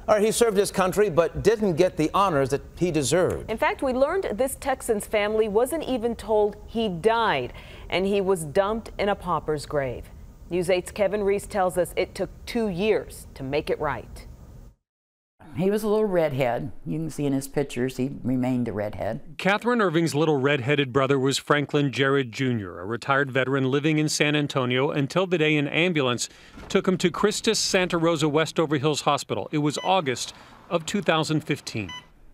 All right, he served his country but didn't get the honors that he deserved. In fact, we learned this Texan's family wasn't even told he died, and he was dumped in a pauper's grave. News 8's Kevin Reese tells us it took 2 years to make it right. He was a little redhead. You can see in his pictures he remained a redhead. Catherine Irving's little redheaded brother was Franklin Jarrett Jr., a retired veteran living in San Antonio until the day an ambulance took him to Christus Santa Rosa Westover Hills Hospital. It was August of 2015.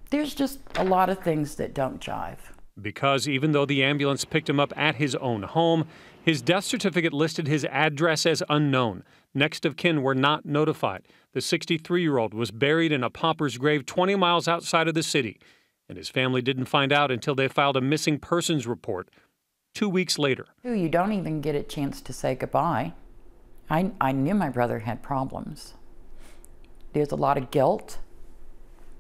There's just a lot of things that don't jive. Because even though the ambulance picked him up at his own home, his death certificate listed his address as unknown. Next of kin were not notified. The 63-year-old was buried in a pauper's grave 20 miles outside of the city, and his family didn't find out until they filed a missing persons report 2 weeks later. You don't even get a chance to say goodbye. I knew my brother had problems. There's a lot of guilt.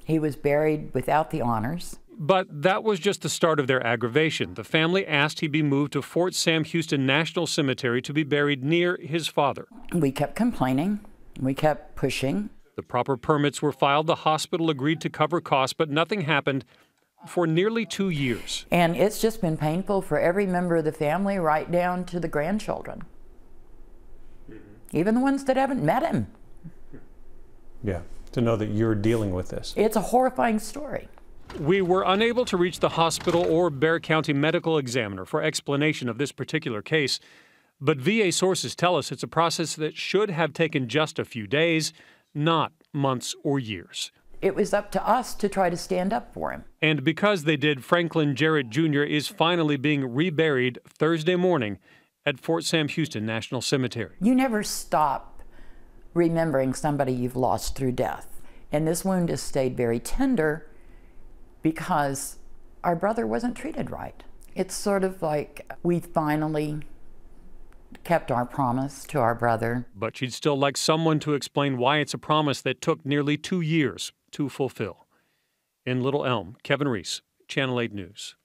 He was buried without the honors. But that was just the start of their aggravation. The family asked he be moved to Fort Sam Houston National Cemetery to be buried near his father. We kept complaining. We kept pushing. The proper permits were filed. The hospital agreed to cover costs, but nothing happened for nearly 2 years. And it's just been painful for every member of the family, right down to the grandchildren. Even the ones that haven't met him. Yeah, to know that you're dealing with this. It's a horrifying story. We were unable to reach the hospital or Bexar County medical examiner for explanation of this particular case, but VA sources tell us it's a process that should have taken just a few days, not months or years. It was up to us to try to stand up for him. And because they did, Franklin Jarrett Jr. is finally being reburied Thursday morning at Fort Sam Houston National Cemetery. You never stop remembering somebody you've lost through death. And this wound has stayed very tender because our brother wasn't treated right. It's sort of like we finally kept our promise to our brother. But she'd still like someone to explain why it's a promise that took nearly 2 years to fulfill. In Little Elm, Kevin Reese, Channel 8 News.